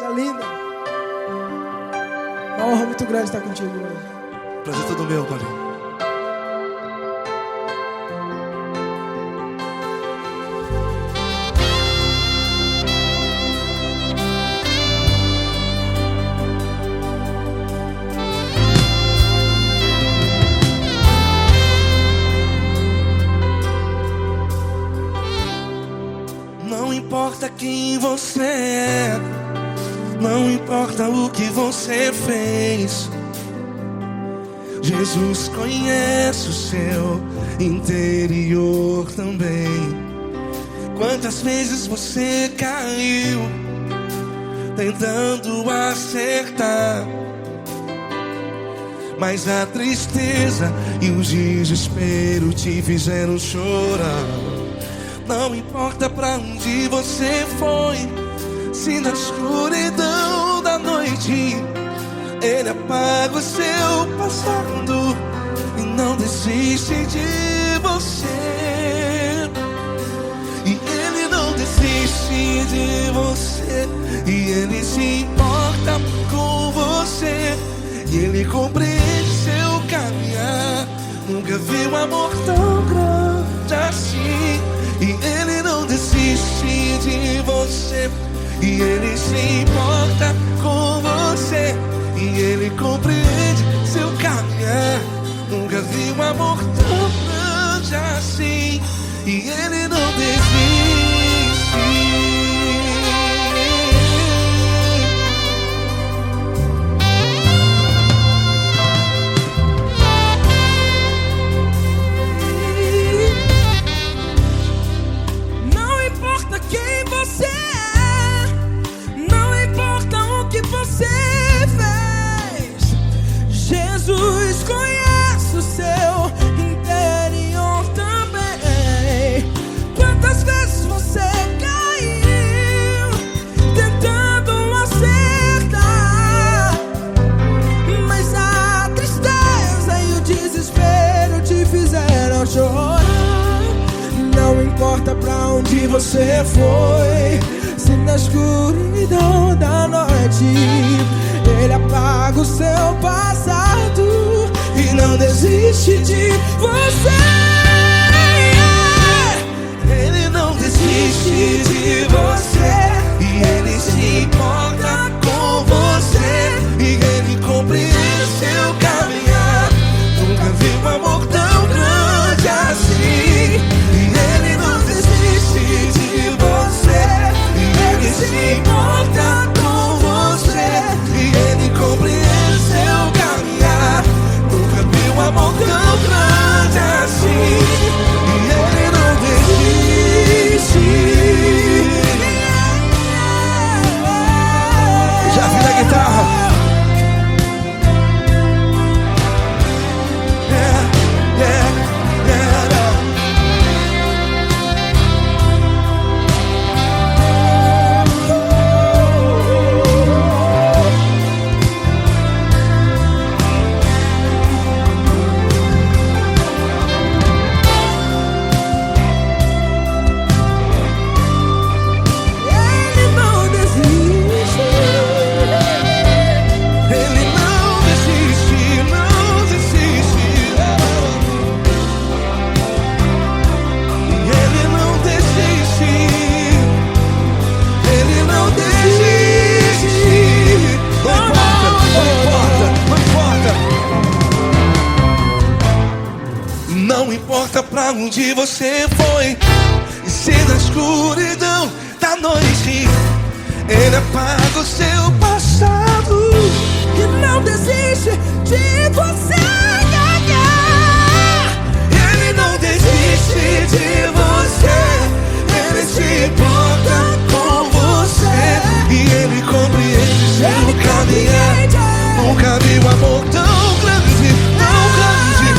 Coisa linda. Uma honra muito grande estar contigo hoje. Prazer todo meu, Paulinho. Não importa quem você é, não importa o que você fez, Jesus conhece o seu interior também. Quantas vezes você caiu tentando acertar, mas a tristeza e o desespero te fizeram chorar. Não importa pra onde você foi, se na escuridão da noite Ele apaga o seu passado e não desiste de você. E Ele não desiste de você, e Ele se importa com você, e Ele compreende seu caminhar. Nunca vi um amor tão grande assim. E Ele não desiste de você, e Ele se importa com você, e Ele compreende seu caminhar. Nunca vi um amor tão grande assim. E Ele não desiste. Jesus conhece o seu interior também. Quantas vezes você caiu tentando acertar, mas a tristeza e o desespero te fizeram chorar. Não importa pra onde você foi, se na escuridão da noite Ele apaga o seu passado e não desiste de você. Ele não desiste de você, e Ele se importa com você, e Ele compreende seu caminhar. Nunca vi um amor tão grande assim. E Ele não desiste de você, e Ele se importa com você, e Ele compreende seu caminhar. Nunca vi um amor tão grande assim. E Ele não desiste. Já vi na guitarra. Não importa pra onde você foi, e se na escuridão da noite Ele apaga o seu passado E não desiste de você. Ele não desiste de você, Ele se importa com você, e Ele compreende seu caminhar. Nunca vi um amor tão grande, tão grande.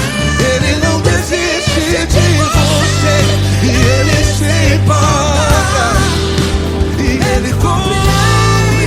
Ele não desiste de você, e Ele se importa, e Ele compreende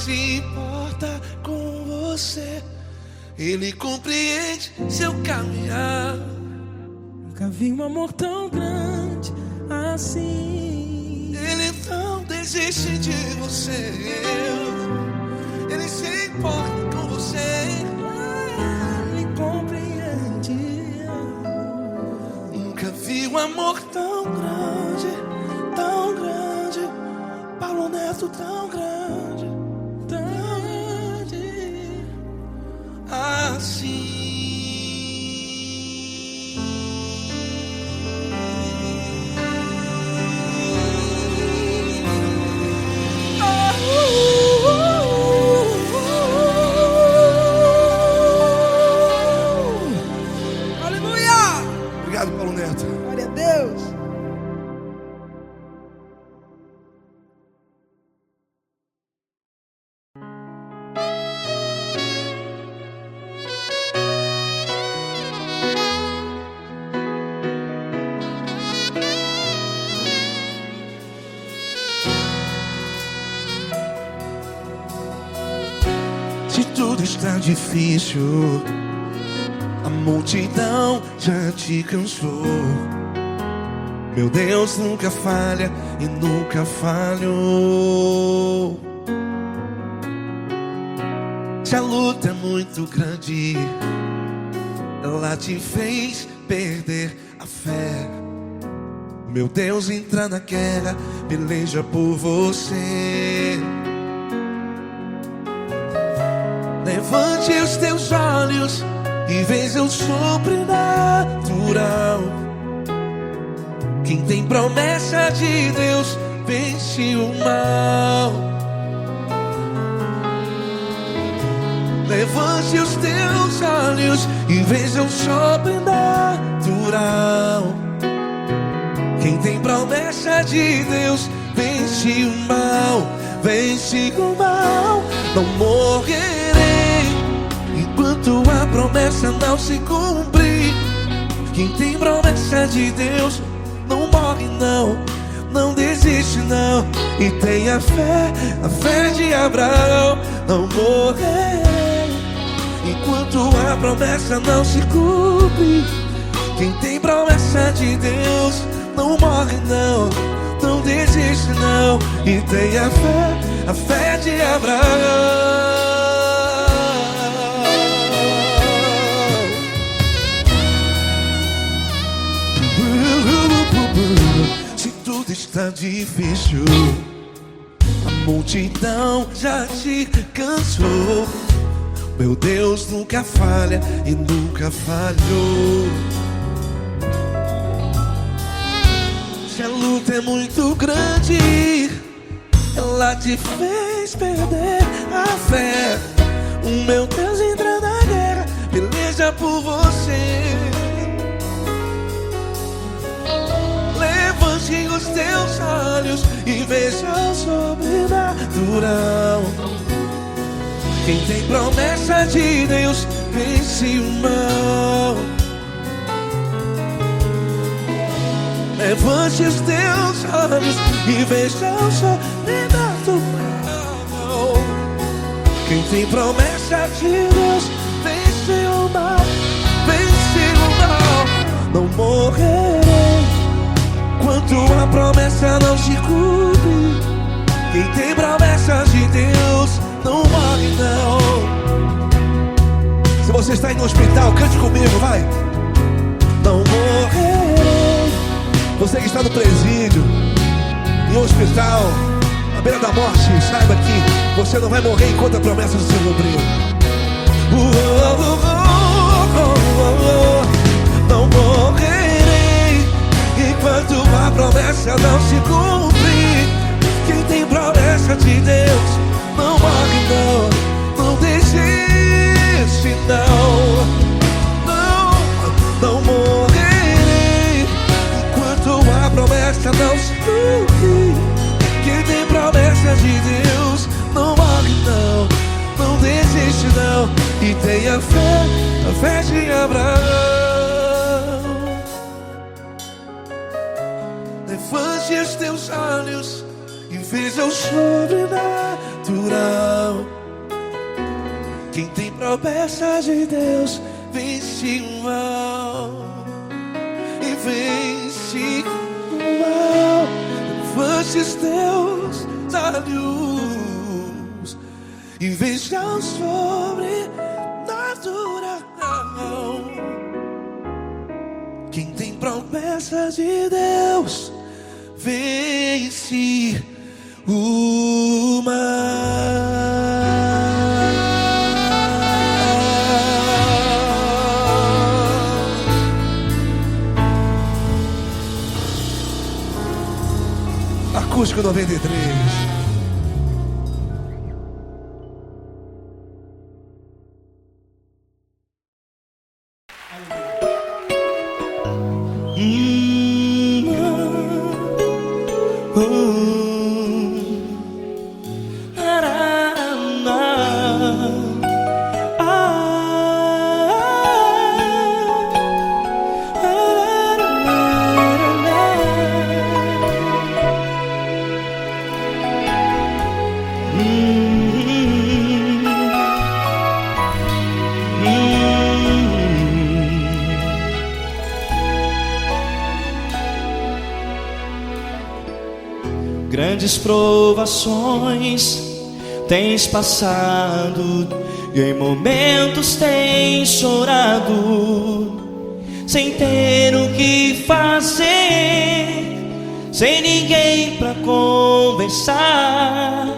se importa com você. Ele compreende seu caminhar. Nunca vi um amor tão grande assim. Ele não desiste de você. Ele se importa com você. Ele compreende. Nunca vi um amor tão grande, tão grande. Paulo Neto tão grande, tão grande assim. Obrigado, Paulo Neto. Glória a Deus. Se tudo está difícil, a multidão já te cansou. Meu Deus nunca falha e nunca falhou. Se a luta é muito grande, ela te fez perder a fé. Meu Deus entra na guerra, peleja por você. Levante os teus olhos e veja o sobrenatural. Quem tem promessa de Deus vence o mal. Levante os teus olhos e veja o sobrenatural. Quem tem promessa de Deus vence o mal. Vence o mal. Não morrerei enquanto a promessa não se cumprir. Quem tem promessa de Deus não morre não, não desiste não. E tenha a fé de Abraão. Não morrerei enquanto a promessa não se cumpre. Quem tem promessa de Deus não morre não, não desiste não. E tenha a fé de Abraão. Se tudo está difícil, a multidão já te cansou. Meu Deus nunca falha e nunca falhou. Se a luta é muito grande, ela te fez perder a fé. O meu Deus entra na guerra, peleja por você. Levante os teus olhos e veja o sobrenatural. Quem tem promessa de Deus vence o mal. Levante os teus olhos e veja o sobrenatural. Quem tem promessa de Deus vence o mal. Vence o mal. Não morrerei enquanto a promessa não se cumpre. Quem tem promessa de Deus não morre não. Se você está aí no hospital, cante comigo, vai. Não morrerei. Você que está no presídio, em um hospital, à beira da morte, saiba que você não vai morrer enquanto a promessa não se cumprir. Não morrerei enquanto a promessa não se cumprir. Quem tem promessa de Deus não morre não, não desiste não. Não morrerei enquanto a promessa não se cumprir. Quem tem promessa de Deus não morre não, não desiste não. E tenha a fé de Abraão. Levante os teus olhos e veja o sobrenatural. natural. Quem tem promessas de Deus vence o mal. E vence o mal. Levante os teus olhos e veja o sobrenatural. Quem tem promessas de Deus vence o mal. Acústico 93. Grandes provações tens passado e em momentos tens chorado, sem ter o que fazer, sem ninguém pra conversar,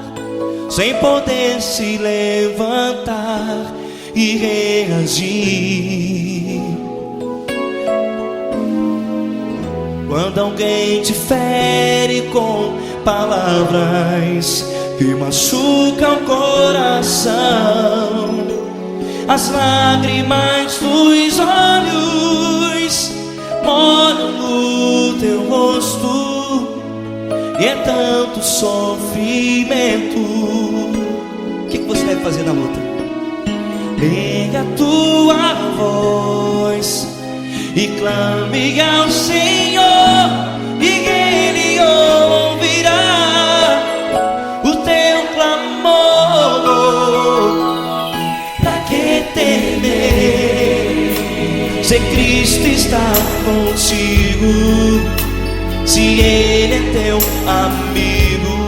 sem poder se levantar e reagir. Quando alguém te fere com palavras que machucam o coração, as lágrimas dos olhos molham no teu rosto, e é tanto sofrimento. O que você deve fazer na luta? Pega a tua voz e clame ao Senhor, e Ele ouvirá o teu clamor. Pra que temer, se Cristo está contigo, se Ele é teu amigo?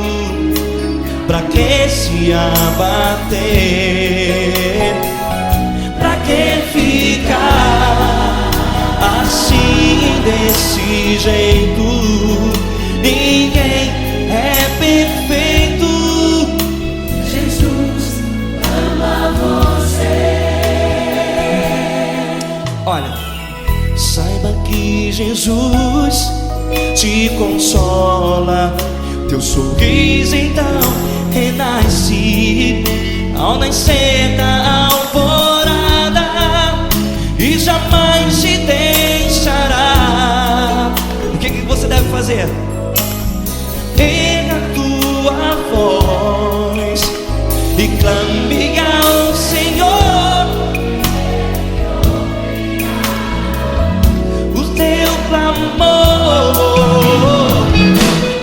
Pra que se abater? Pra que ficar assim, desse jeito? Ninguém é perfeito. Jesus ama você. Olha, saiba que Jesus te consola, teu sorriso então renasce ao nascer da alvorada, e jamais te deixará. O que você deve fazer? Erga a tua voz e clame ao Senhor, o teu clamor.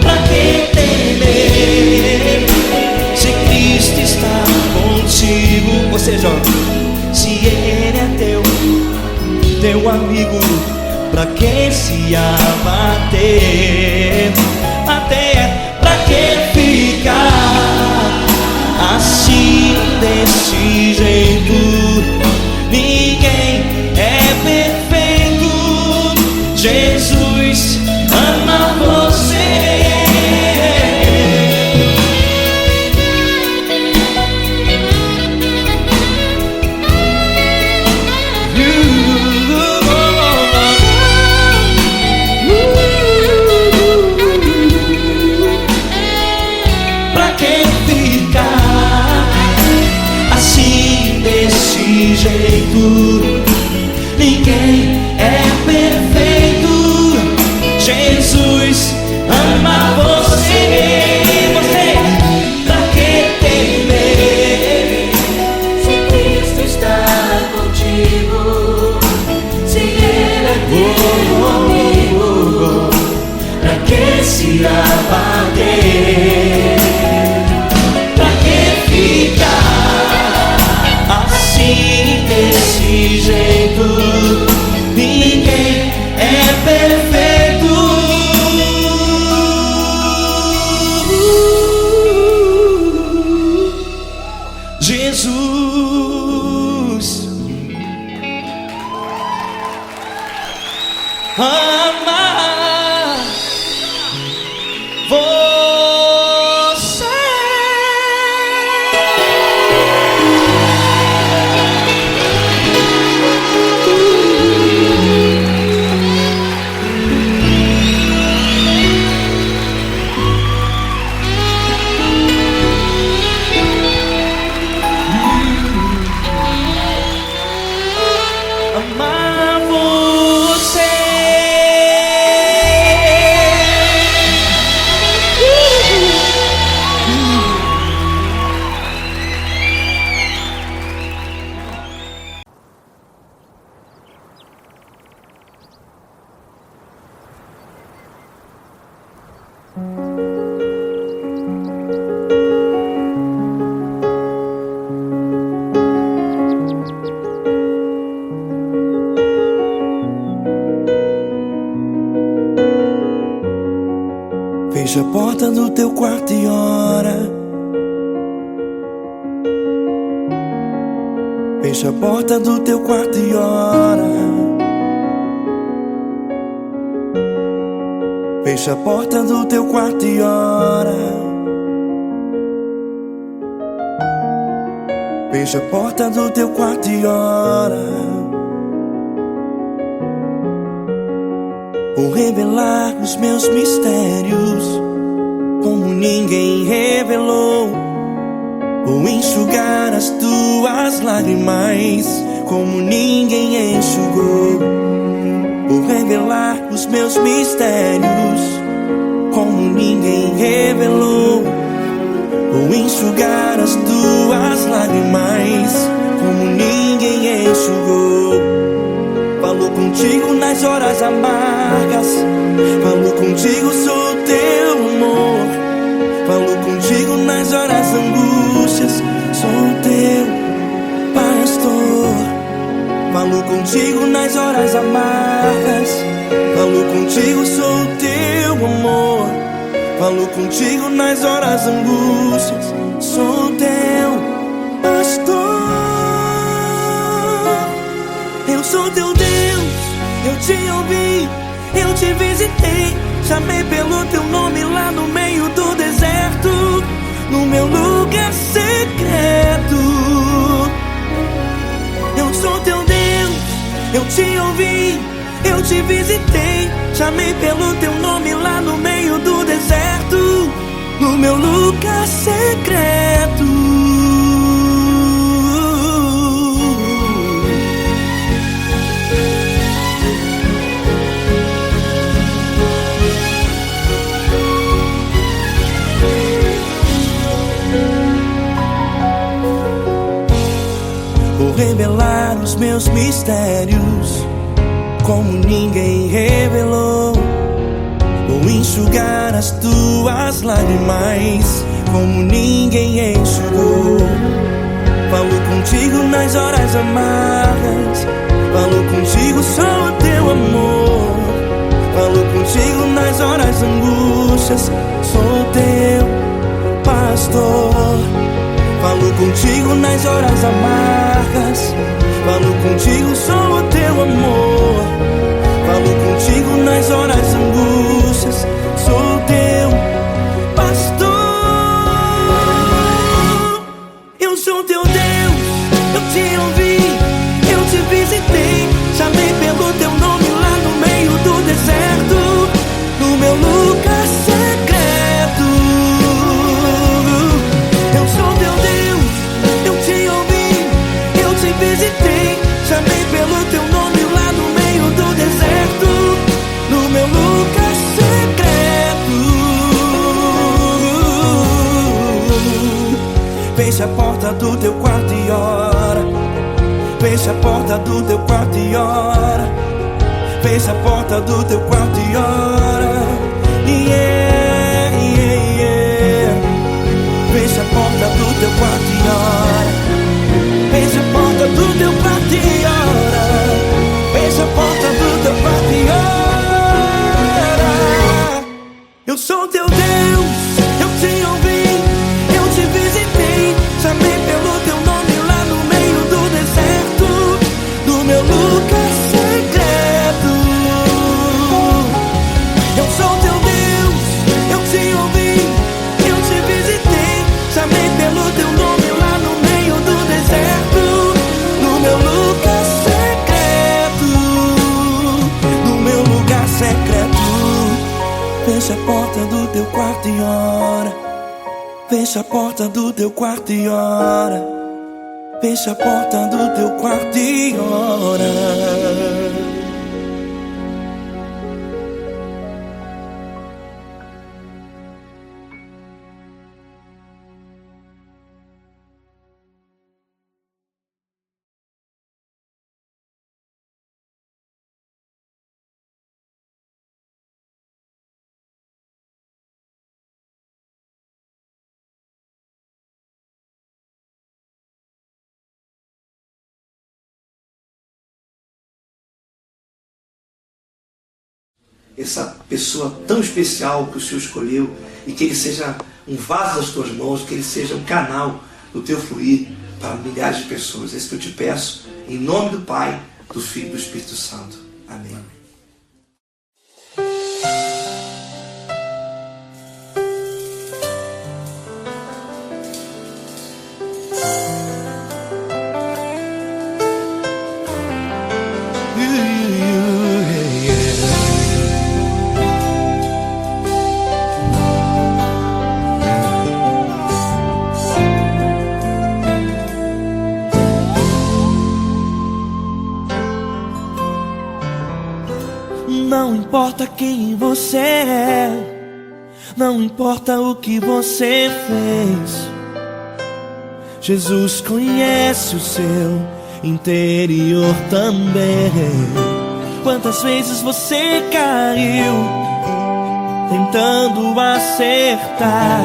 Pra que temer, se Cristo está contigo? Ou seja, se Ele é teu amigo, pra que se abater? Até pra que ficar assim, desse jeito? Ninguém é perfeito. Jesus ama você. Jeito, ninguém é perfeito. Jesus ama você. Pra que temer, se Cristo está contigo, se Ele é teu amigo? Pra que se abater? Pra que quarto e ora. Fecha a porta do teu quarto e ora. Fecha a porta do teu quarto e ora. Fecha a porta do teu quarto e ora. Vou revelar os meus mistérios como ninguém revelou. Vou enxugar as tuas lágrimas como ninguém enxugou. Vou revelar os meus mistérios como ninguém revelou. Vou enxugar as tuas lágrimas como ninguém enxugou. Falo contigo nas horas amargas, falo contigo, sou teu amor. Falo contigo nas horas angústias, sou teu pastor. Falo contigo nas horas amargas, falo contigo, sou teu amor. Falo contigo nas horas angústias, sou teu pastor. Eu sou teu Deus, eu te ouvi, eu te visitei. Chamei pelo teu nome lá no meio do deserto, no meu lugar secreto. Eu sou teu Deus, eu te ouvi, eu te visitei. Chamei pelo teu nome lá no meio do deserto, no meu lugar secreto. Vou revelar os meus mistérios como ninguém revelou. Vou enxugar as tuas lágrimas como ninguém enxugou. Falo contigo nas horas amargas, falo contigo, sou teu amor. Falo contigo nas horas angústias, sou teu pastor. Falo contigo nas horas amargas, falo contigo, sou teu amor. Falo contigo nas horas angústias, sou teu pastor. Eu sou teu Deus, eu te ouvi, eu te visitei. Chamei pelo teu nome lá no meio do deserto, no meu lugar secreto. Eu sou teu Deus, eu te ouvi, eu te visitei. Chamei pelo teu nome lá no meio do deserto, no meu lugar secreto. Fecha a porta do teu quarto e ora. Fecha a porta do teu quarto e ora. Fecha a porta do teu quarto e ora. Yeah, yeah, yeah. Fecha a porta do teu quarto e ora. Fecha a porta do teu quarto e ora. Fecha a porta do teu quarto e ora. Eu sou teu Deus, eu te ouvi, eu te visitei. Chamei pelo teu nome lá no meio do deserto, no meu lugar secreto. Eu sou teu Deus, eu te ouvi, eu te visitei. Chamei pelo teu nome lá no meio do deserto, no meu lugar secreto, no meu lugar secreto. Fecha a porta do teu quarto e ora. Fecha a porta do teu quarto e ora. Fecha a porta do teu quarto e ora. Essa pessoa tão especial que o Senhor escolheu, e que ele seja um vaso das tuas mãos, que ele seja um canal do teu fluir para milhares de pessoas. É isso que eu te peço, em nome do Pai, do Filho e do Espírito Santo. Amém. Não importa quem você é, não importa o que você fez, Jesus conhece o seu interior também. Quantas vezes você caiu tentando acertar,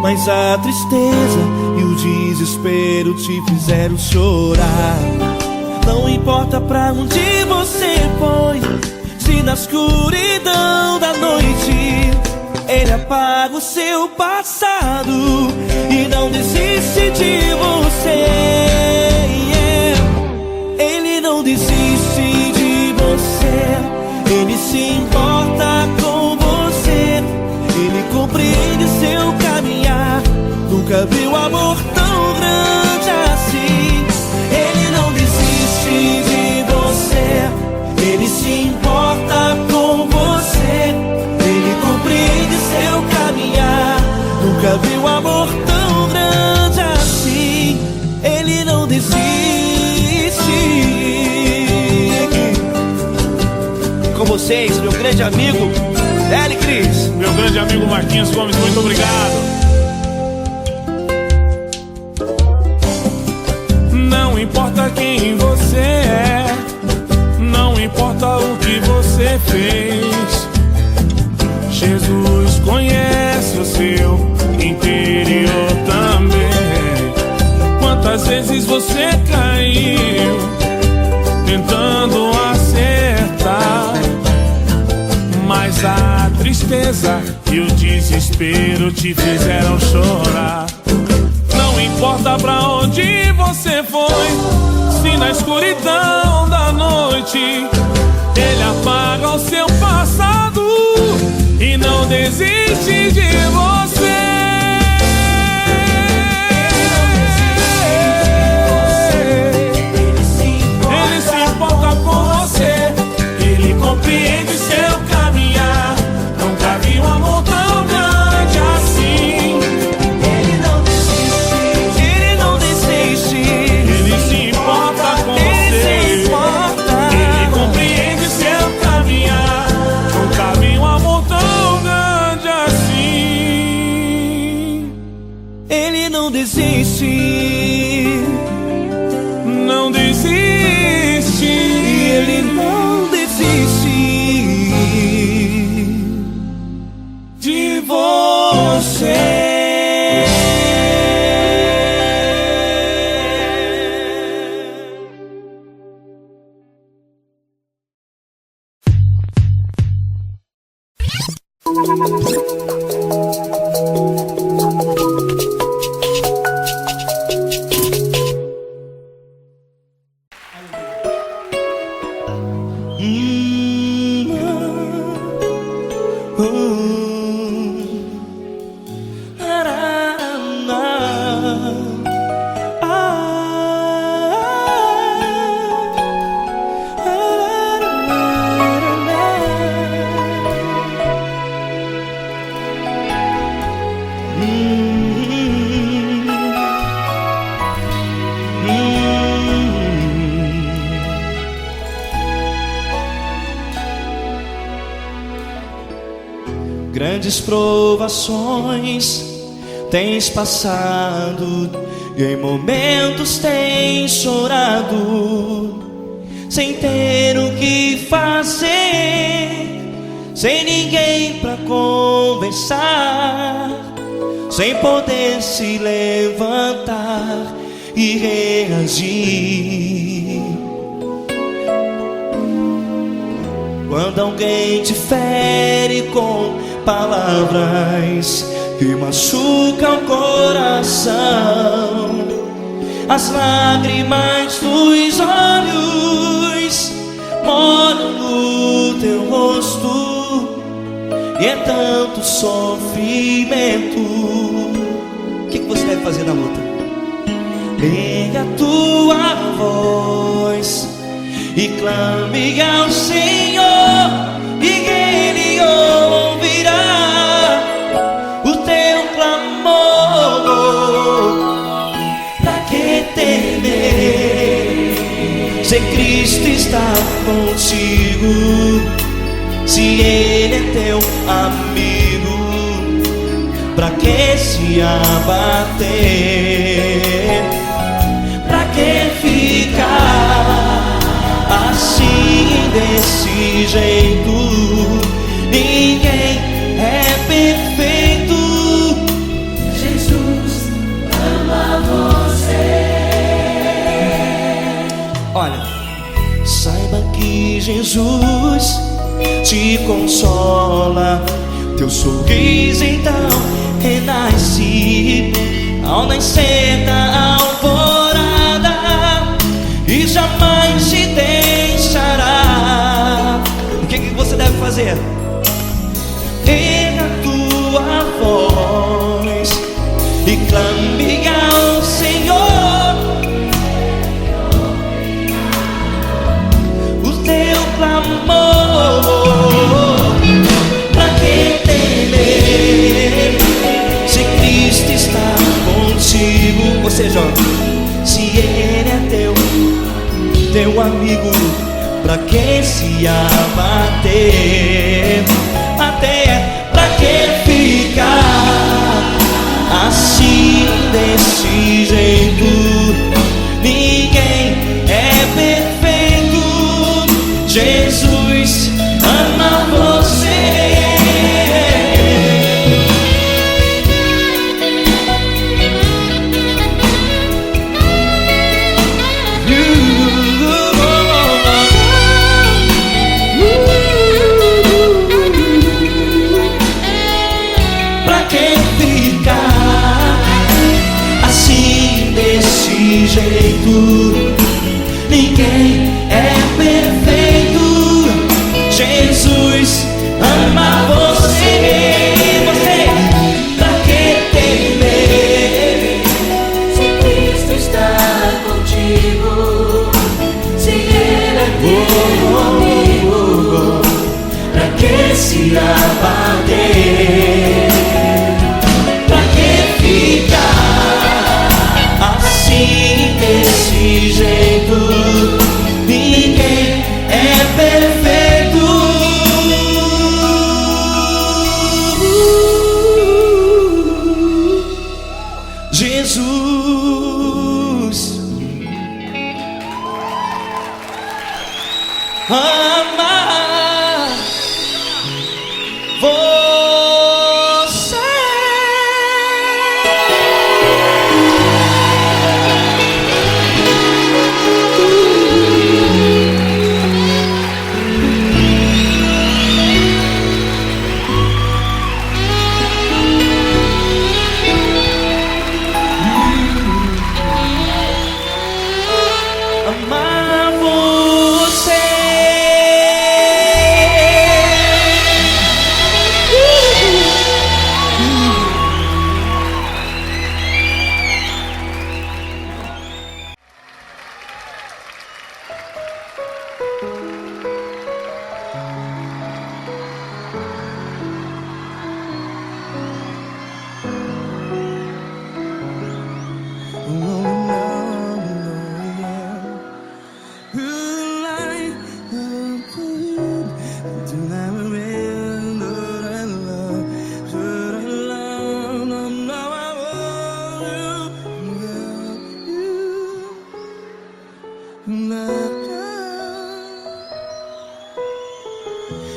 mas a tristeza e o desespero te fizeram chorar. Não importa pra onde você foi, se na escuridão da noite Ele apaga o seu passado e não desiste de você. Ele não desiste de você, Ele se importa com você, Ele compreende seu caminhar. Nunca viu amor tão grande assim. Ele não desiste de você, Ele se importa com você, Ele compreende seu caminhar. Nunca viu amor tão grande assim. Ele não desiste. Com vocês, meu grande amigo L. Cris. Meu grande amigo Marquinhos Gomes, muito obrigado. Não importa quem você é, não importa o que você fez, Jesus conhece o seu interior também. Quantas vezes você caiu tentando acertar, mas a tristeza e o desespero te fizeram chorar. Não importa pra onde você foi, se na escuridão da noite Ele apaga o seu passado e não desiste de você. Ele se importa com você, Ele compreende seu caminhar. Nunca vi um amor tão grande assim. Ele não desiste, Ele não desiste. Ele se importa com Ele você, se importa. Ele compreende seu caminhar. Nunca vi um amor tão grande assim. Ele não desiste, Não desiste. Ele não desiste De você. Grandes provações tens passado e em momentos tens chorado, sem ter o que fazer, sem ninguém pra conversar, sem poder se levantar e reagir. Quando alguém te fere com palavras que machucam o coração. As lágrimas dos olhos moram no teu rosto, e é tanto sofrimento. O que você deve fazer na luta? Pega a tua voz e clame ao Senhor, e Ele ouvirá o teu clamor. Pra que temer, se Cristo está contigo, se Ele é teu amigo? Pra que se abater? Pra que ficar assim, desse jeito? Ninguém é perfeito. Jesus ama você. Olha, saiba que Jesus te consola. Teu sorriso então renasce ao nascer da alvorada, e jamais te deixará. O que você deve fazer? Erga a tua voz e clame ao Senhor, o teu clamor. Pra que temer, se Cristo está contigo? Ou seja, se Ele é teu amigo, pra que se abater? Até pra que ficar assim, desse jeito? Ninguém é perfeito. Jesus ama você. Pra que ficar assim, desse jeito? Ninguém é perfeito. Jesus ama você. Pra que temer, Se Cristo está contigo, se Ele é teu amigo, pra que se abater? pra que ficar assim, desse jeito? Ninguém é perfeito. Jesus ama você. Amar você.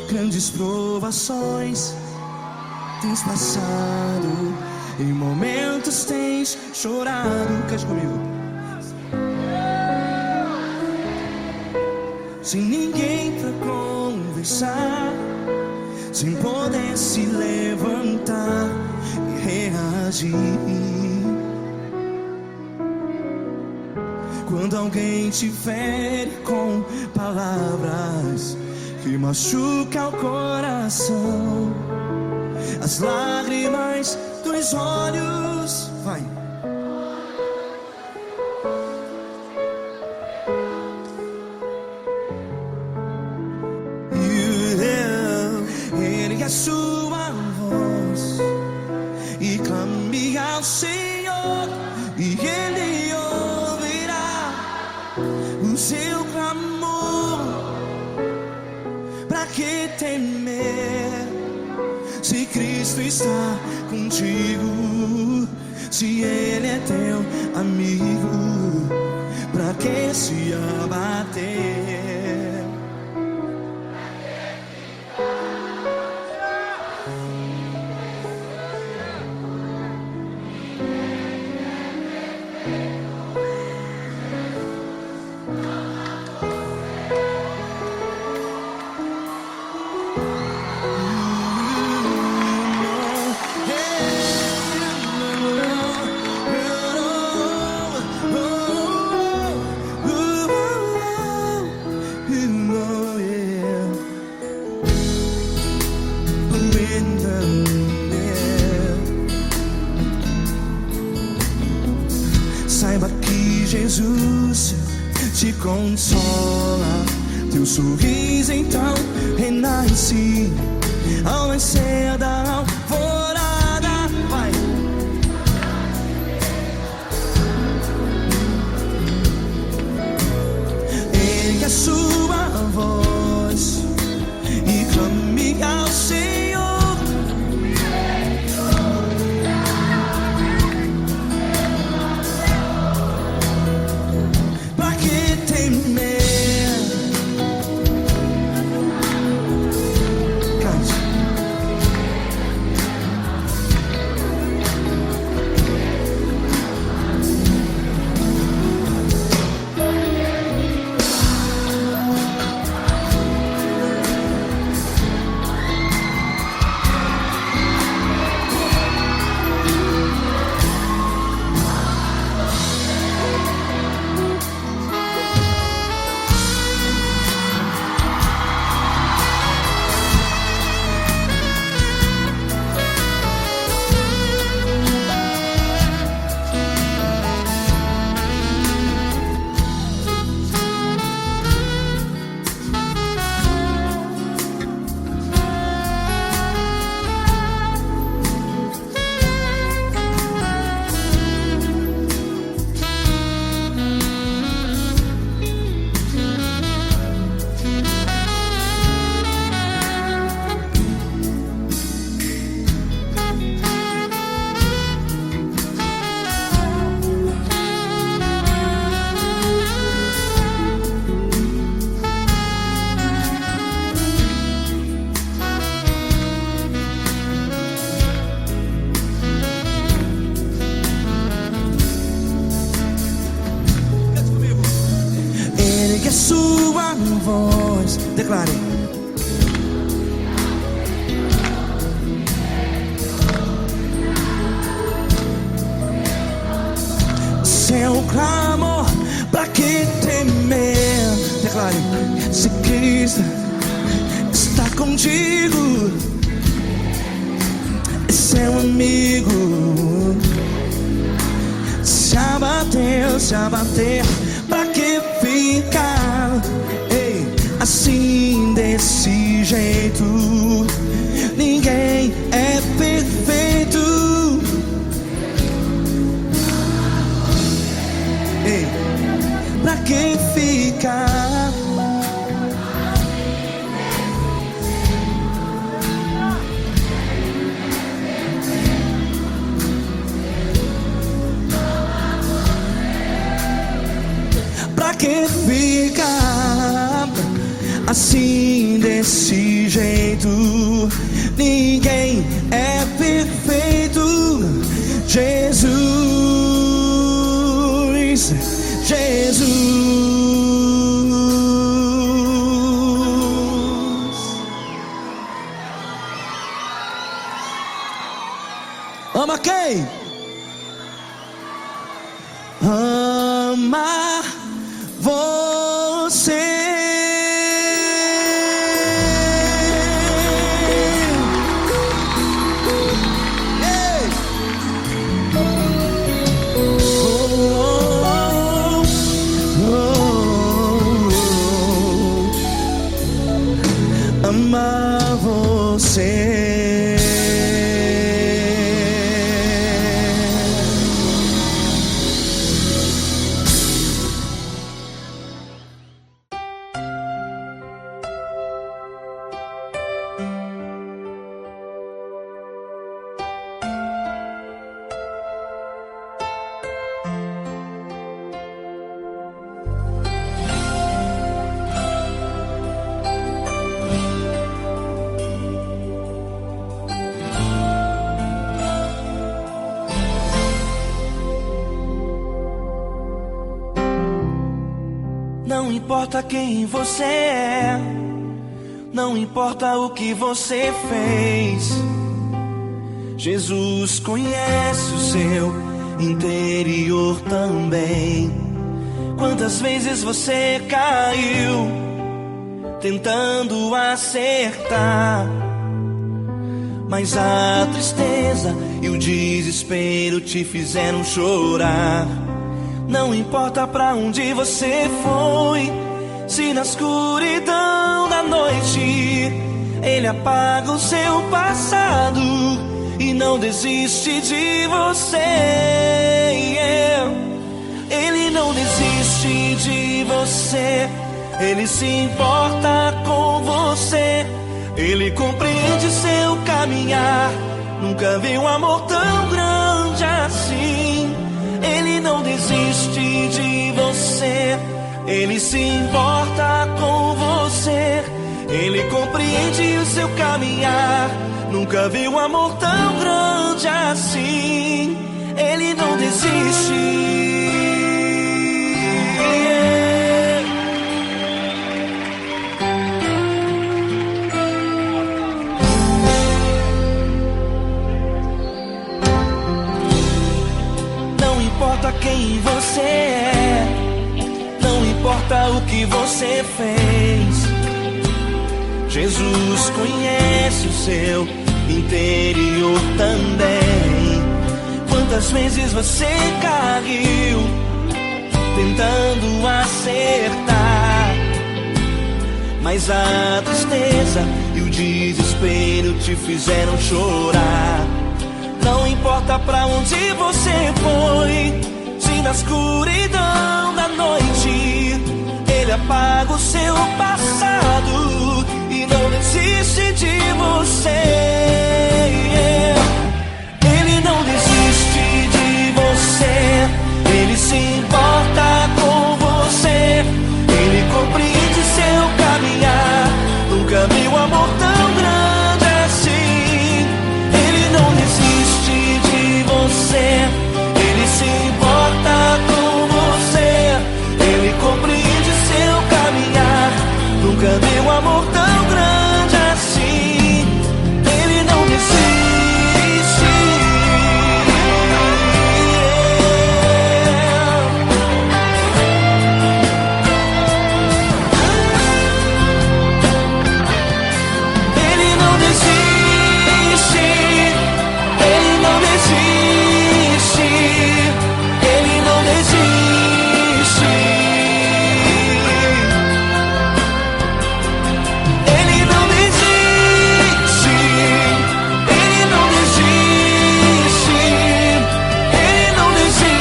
Grandes provações tens passado, em momentos tens chorado. Cante comigo. Sem ninguém pra conversar, sem poder se levantar e reagir. Quando alguém te fere com palavras que machuca o coração, as lágrimas dos olhos, vai. Ergue a sua voz e clame ao Senhor, e Ele ouvirá o seu clamor. Pra que temer, se Cristo está contigo? Se Ele é teu amigo, pra que se abater? Saiba que Jesus te consola, teu sorriso então renasce ao nascer da alvorada. Vai. Ergue a sua voz e clame ao Senhor. Pra que temer? Cante. Ergue a sua voz, declare. Seu clamor, pra que temer? Declare. Se Cristo está contigo, é seu amigo. Se abater, pra que ficar, ei, assim desse jeito? Ninguém é perfeito. Ei, pra que ficar? Pra que ficar assim desse jeito? Ninguém é perfeito. Jesus, Jesus. Ama quem? Ama você. Ei! Amar você. Não importa quem você é, não importa o que você fez, Jesus conhece o seu interior também. Quantas vezes você caiu tentando acertar, mas a tristeza e o desespero te fizeram chorar. Não importa pra onde você foi, se na escuridão da noite Ele apaga o seu passado e não desiste de você. Ele não desiste de você, Ele se importa com você, Ele compreende seu caminhar. Nunca vi um amor tão grande assim. Ele não desiste de você, Ele se importa com você, Ele compreende o seu caminhar. Nunca vi um amor tão grande assim. Ele não desiste. Não importa quem você é, não importa o que você fez, Jesus conhece o seu interior também. Quantas vezes você caiu tentando acertar, mas a tristeza e o desespero te fizeram chorar. Não importa pra onde você foi, se na escuridão da noite Ele apaga o seu passado e não desiste de você. Ele não desiste de você, Ele se importa com você, Ele compreende seu caminhar. Nunca vi um amor tão grande assim. Ele não desiste de você, Ele se importa com você, Ele compreende seu caminhar. Nunca vi um amor tão grande assim. Ele não desiste. Ele não desiste. Ele não desiste. Ele não desiste. Ele não desiste. Ele não desiste. Ele não desiste.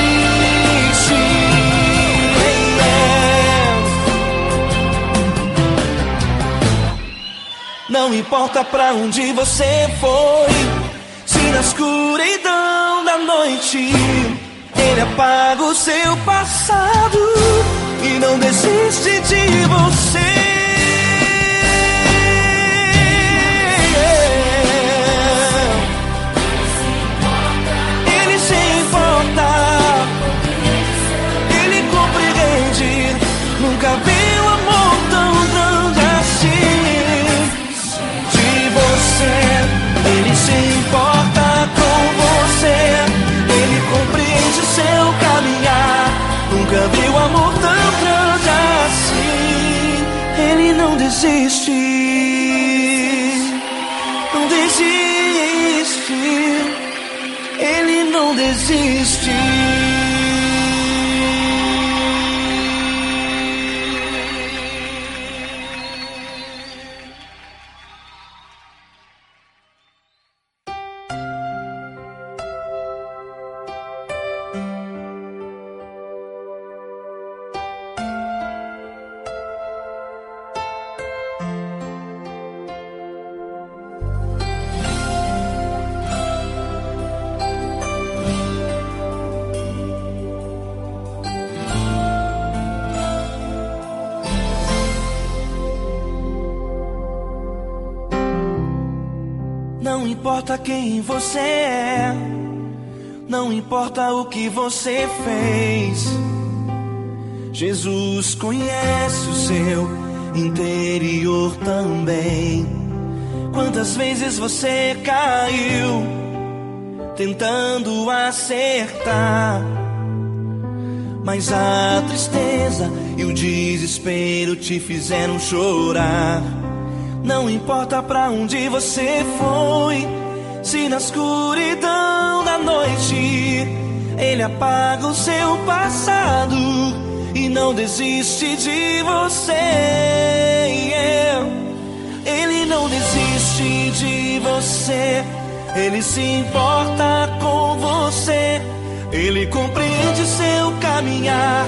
Não importa pra onde você foi, se na escuridão da noite Ele apaga o seu passado e não desiste de você. Ele se importa, Ele compreende. Nunca vi um amor tão grande assim. De você, Ele se importa com você, não desiste. Não importa quem você é, não importa o que você fez, Jesus conhece o seu interior também. Quantas vezes você caiu tentando acertar, mas a tristeza e o desespero te fizeram chorar. Não importa pra onde você foi, se na escuridão da noite Ele apaga o seu passado e não desiste de você. Ele não desiste de você, Ele se importa com você, Ele compreende seu caminhar.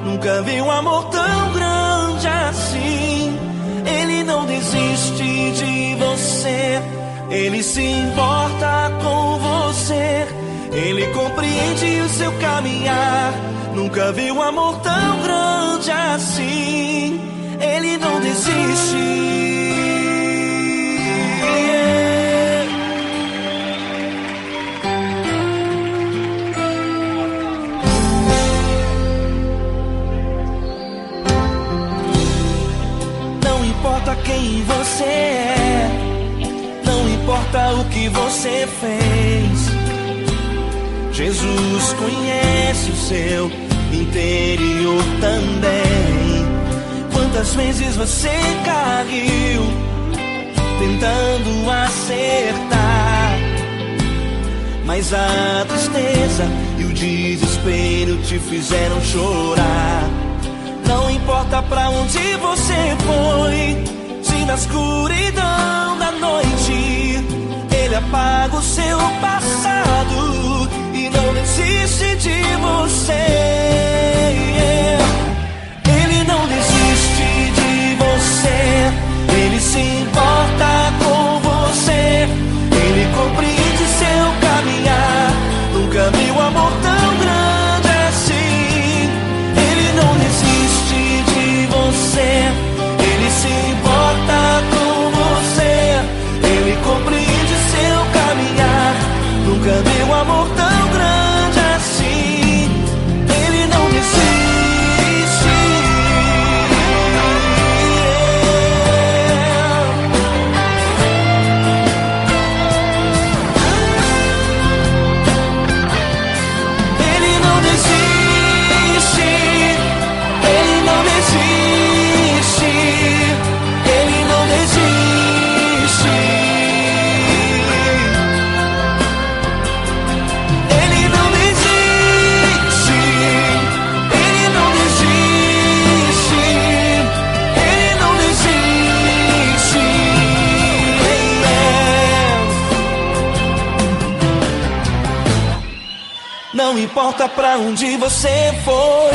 Nunca vi um amor tão grande assim. Ele não desiste de você, Ele se importa com você, Ele compreende o seu caminhar. Nunca vi um amor tão grande assim. Ele não desiste. Não importa quem você é, não importa o que você fez, Jesus conhece o seu interior também. Quantas vezes você caiu tentando acertar, mas a tristeza e o desespero te fizeram chorar. Não importa pra onde você foi, se na escuridão da noite Ele apaga o seu passado e não desiste de você. Ele não desiste de você, Ele se importa com você, Ele compreende seu caminhar. Nunca vi um amor tão grande assim. Ele não desiste de você, Ele se importa com você, Ele compreende seu caminhar. Nunca vi um amor tão grande assim. Ele não desiste. Ele não desiste. Ele não desiste. Ele não desiste. Ele não desiste. Ele não desiste. Ele não desiste. Não importa pra onde você foi,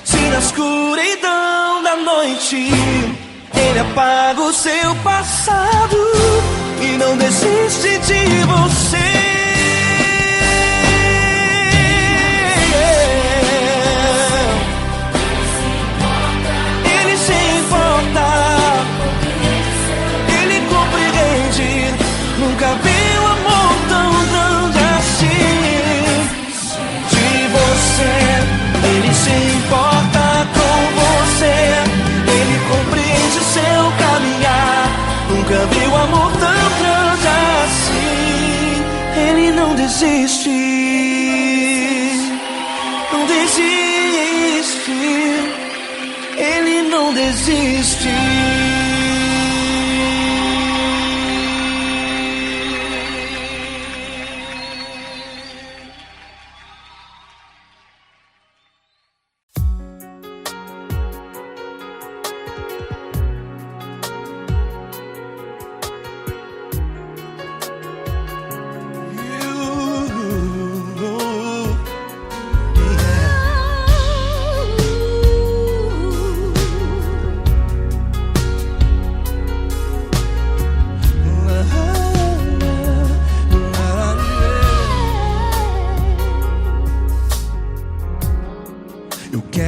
se na escuridão da noite Ele apaga o seu passado e não desiste de você. Ele se importa, Ele compreende. Nunca vi um amor tão grande assim. De você, Ele se importa com você, Ele compreende o seu caminhar. Nunca vi um amor tão grande assim. Ele não desiste, não desiste. Ele não desiste.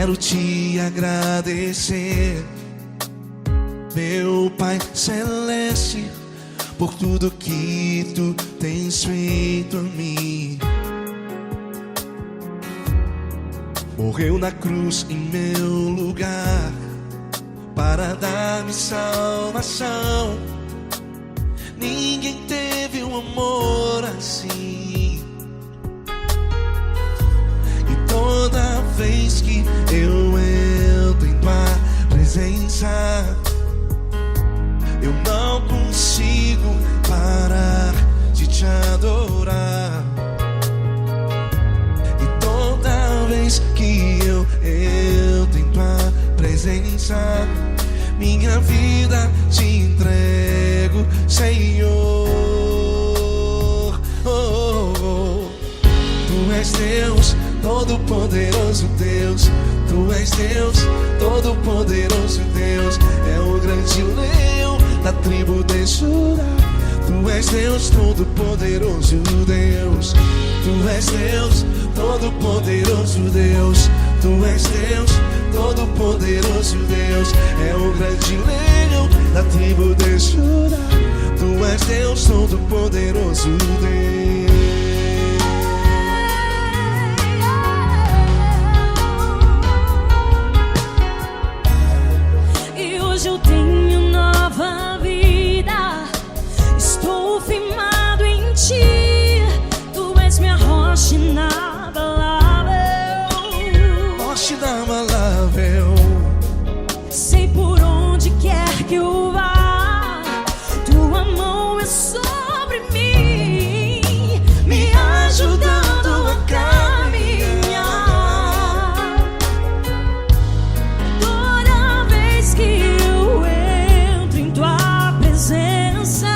quero te agradecer, meu Pai Celeste, por tudo que tu tens feito a mim. Morreu na cruz em meu lugar para dar-me salvação. Ninguém teve um amor assim. E toda vez que eu entro em tua presença, eu não consigo parar de te adorar. E toda vez que eu entro em tua presença, minha vida te entrego, Senhor. Tu és Deus, Todo-Poderoso Deus. Tu és Deus, Todo-Poderoso Deus. É o grande leão da tribo de Judá. Tu és Deus, Todo-Poderoso Deus. Tu és Deus, Todo-Poderoso Deus. Tu és Deus, Todo-Poderoso Deus. É o grande leão da tribo de Judá. Tu és Deus, Todo-Poderoso Deus. E hoje eu tenho nova vida, estou firmado em ti. Tu és minha rocha inabalável, Rocha inabalável. sei por onde quer que eu vá, tua mão é sobre mim, me ajudando a caminhar. Toda vez que eu entro em tua presença,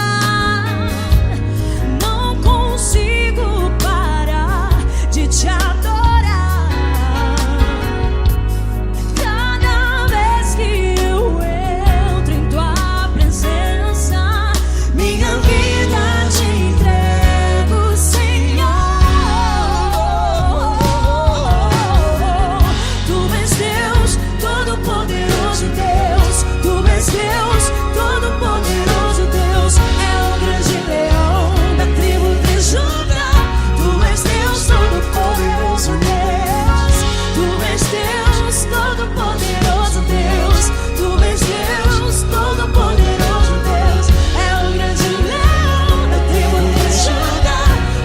não consigo parar de te adorar. Cada vez que eu entro em tua presença, minha vida te entrego, Senhor. Tu és Deus, Todo-Poderoso Deus. Tu és Deus, Todo-Poderoso Deus. É o grande leão da tribo de Judá. Tu és Deus, Todo-Poderoso Deus. Tu és Deus, Todo-Poderoso Deus. Tu és Deus, Todo-Poderoso Deus. É o grande leão da tribo de Judá.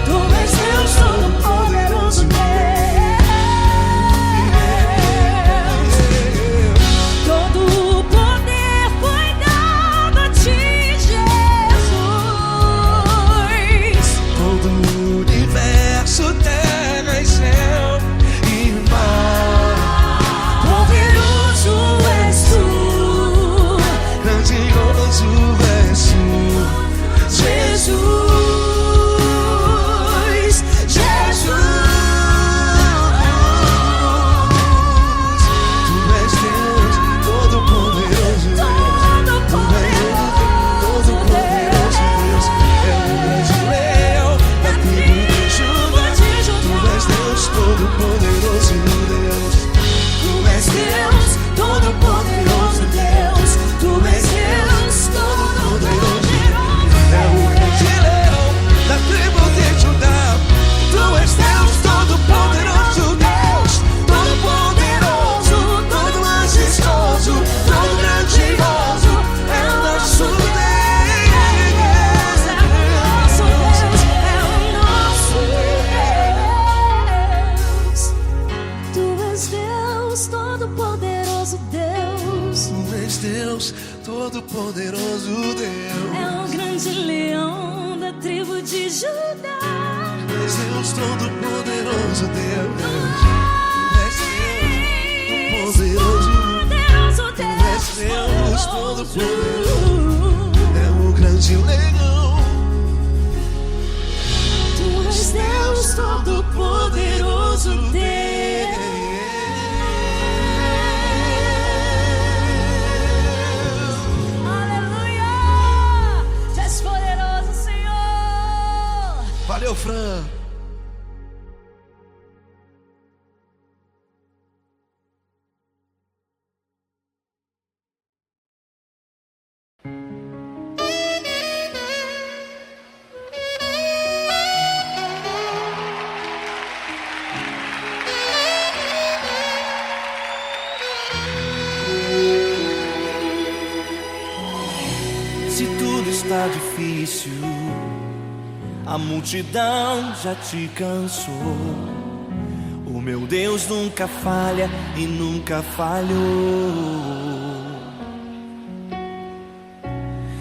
Tu és Deus, Todo-Poderoso Deus. Todo o poder foi dado a ti, Jesus. Todo o universo, terra e céu e mar. Poderoso és tu, Grandioso és tu, Jesus, Jesus. Tu és Deus, Todo-Poderoso Deus. Tu és Todo-Poderoso Deus. É o grande leão da tribo de Judá. Tu és Deus, Todo-Poderoso Deus. Tu és Deus, Todo-Poderoso Deus. Tu és Deus, Todo-Poderoso. É o grande leão da tribo de Judá. Tu és Deus, Todo-Poderoso Deus. Todo-Poderoso, todo majestoso, todo grandioso. É o nosso Deus. É o nosso Deus. Tu és Deus, Todo-Poderoso Deus. Tu és Deus, Todo-Poderoso Deus. É o grande leão da tribo de Judá. Tu és Deus, Todo-Poderoso Deus. Tu és Deus, Todo-Poderoso. Poderoso Tu és Deus, Deus, Todo-Poderoso. É o grande leão. Tu és Deus, Todo-Poderoso Deus. Aleluia! Tu és poderoso, Senhor. Valeu, Fran. está difícil, a multidão já te cansou. O meu Deus nunca falha e nunca falhou.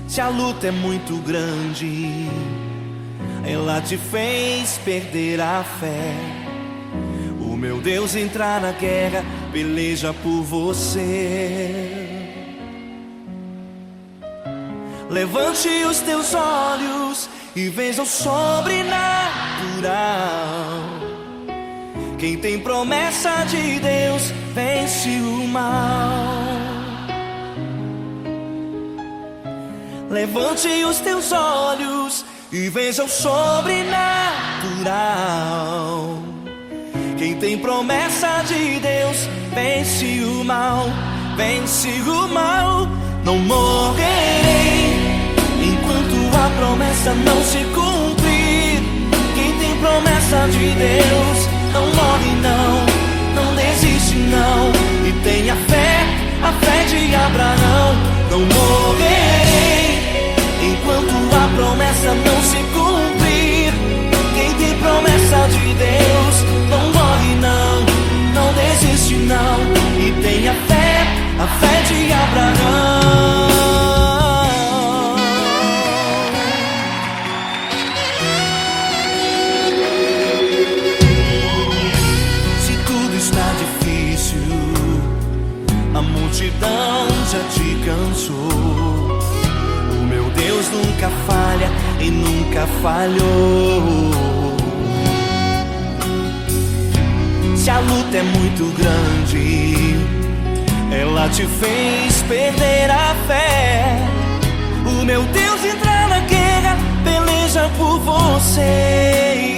Se a luta é muito grande, ela te fez perder a fé. O meu Deus entrar na guerra, peleja por você. Levante os teus olhos e veja o sobrenatural. Quem tem promessa de Deus vence o mal. Levante os teus olhos e veja o sobrenatural. Quem tem promessa de Deus vence o mal, vence o mal. Não morrerei enquanto a promessa não se cumprir. Quem tem promessa de Deus não morre não, não desiste não. E tenha fé, a fé de Abraão. Não morrerei enquanto a promessa não se cumprir. Quem tem promessa de Deus não morre não, não desiste não. E tenha fé, a fé de Abraão. Se tudo está difícil, a multidão já te cansou. O meu Deus nunca falha e nunca falhou. Se a luta é muito grande, ela te fez perder a fé. O meu Deus entra na guerra, peleja por você.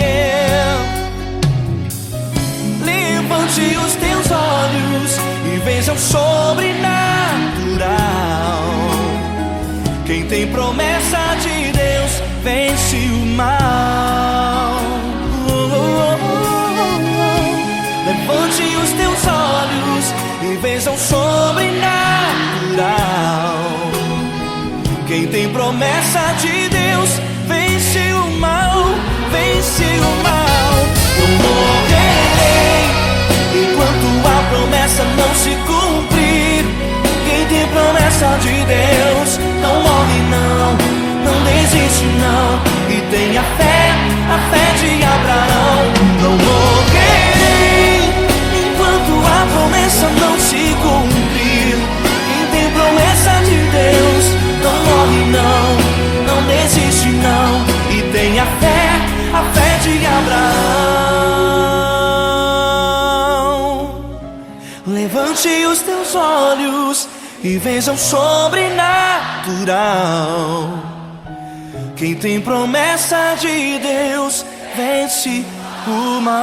Levante os teus olhos e veja o sobrenatural. Quem tem promessa de Deus vence o mal. Levante os teus olhos e veja o sobrenatural. Quem tem promessa de Deus vence o mal, vence o mal. Não morrerei enquanto a promessa não se cumprir. Quem tem promessa de Deus não morre não, não desiste não. E tenha fé, a fé de Abraão. Não morrerei enquanto a promessa não se cumprir. Quem tem promessa de Deus não morre não, não desiste não. E tenha fé, a fé de Abraão. Levante os teus olhos e veja o sobrenatural. Quem tem promessa de Deus vence o mal.